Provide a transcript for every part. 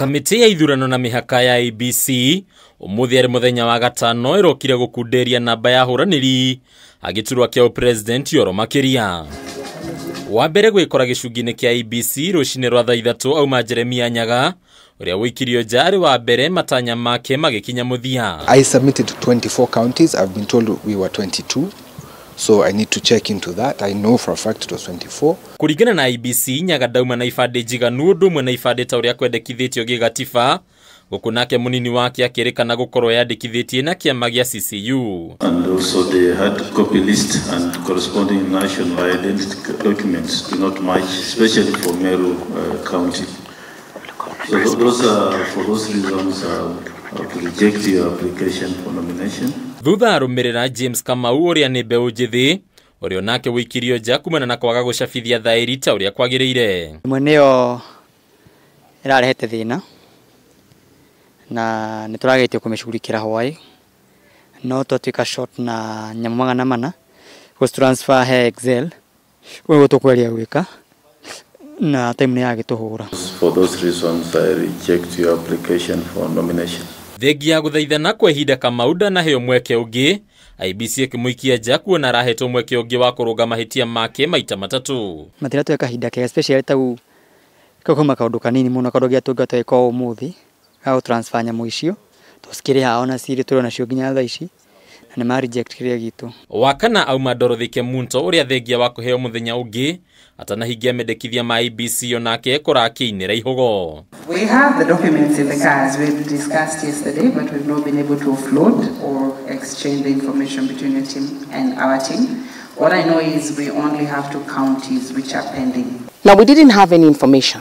Kamiti ya ithurano na mihaka ya IEBC Umuthi ari muthenya wa gatano irokire gukunderia namba ya Ahuraniri giturwa kia upresident yoro makiria. Wa mbere gwikora gicungi-ini kia IEBC rucine rwa thaa 3 auma Jeremia Nyaga uria wikirio jari wa mbere matanya make magikinya muthia. I submitted to 24 counties. I've been told we were 22. So I need to check into that. I know for a fact it was 24. Kurigana na IEBC Nyaga dauma na ifade njiganu undu umwe na ifade ta uria kwendekithitio gigatiba guku nake munini wake akirikana gukorwo yandikithitie na kiama gia CCU. And also the hard copy list and corresponding national identity documents do not match, especially for Meru County. So those are, for those reasons, to reject your application for nomination. Thutha arumirira James Kamau uria ni mbeu njithi uria nake wikirio nja kumana na kwaga gucabithia thairi ta uria kwagiriire. Mweneo irarehete thina na nituragetio kumishughulikira hwai no twatuika short na nyamu magana mana go transfer he Excel wewe tukweria gwika na time ni yagituhura. For those reasons I reject your application for nomination. Thegia guthaithana kwa ihinda Kamauda na heo mweke ungi IEBC ikimuikia nja kuona rahetwo mweke ungi wa kuruga mahitia make maita matatu. Matira tweka hinda ke especially tau kakoma kaundu kanini muno kadogia tungatwe kwa Umuthi au transfer nyamu icio tusikire haona siri turi na cio nginya thaa ici na ma reject kiria gitu. Wakana auma Dorothike Munto uria thegia wa kuheo muthenya ungi atanahingia mendekithia ma IEBC onake korakiinira ihogo. We have the documents in the cars we discussed yesterday, but we've not been able to offload or exchange the information between your team and our team. What I know is we only have 2 counties which are pending. Now, we didn't have any information.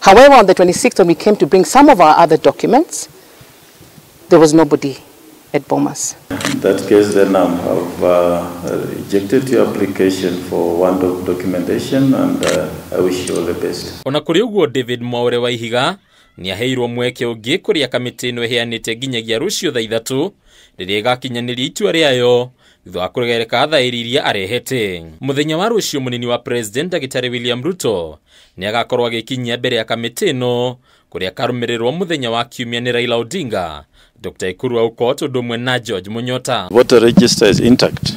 However, on the 26th, when we came to bring some of our other documents, there was nobody at Bomas. In that case, then I have rejected your application for one documentation, and I wish you all the best. Ona kuri uguo David Mwaure wa Ihiga ni aheirwo mweke ungi kuria kamiti ino iheanite nginyagia rucio thaa 3 riria gakinyaniria itua riayo thutha wa kuregereka thairi iria arehete. Muthenya wa rucio munini wa president Dagitari William Ruto ni agakorwo agikinyia mbere ya kamiti ino kuria karumirirwo muthenya wa kiumia ni Raila Odinga, Dr. Ikuru Aukot udumwe na George Munyota. Voter register is intact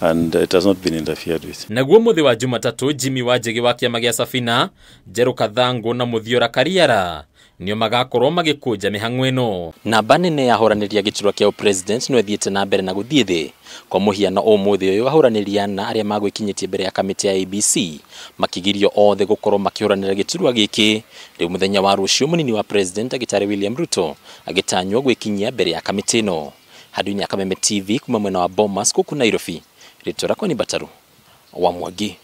and it has not been interfered with. Naguo muthi wa Jumatatu Jimmy Wajigi wa kiama gia Safina, Jeru Kathangu na Muthiora Kariara nio magakorwo magikuja mihang'o ino. Namba nene ya Ahuraniri giturwa kia president no ithiite na mbere na guthie thi kwa muhiano umuthi uyu Ahuraniri na aria magwikinyitie mbere ya kamiti ya IEBC makigirio othe gukorwo makihuranira giturwa giki riu muthenya wa rucio munini wa president Dagitari William Ruto agitanywo gwikinyia mbere ya kamiti ino. Hadu-ini Kamiti TV kuma mwena wa Bomas guku Nairobi. Ritora kwa ni Bataru wa Mwangi.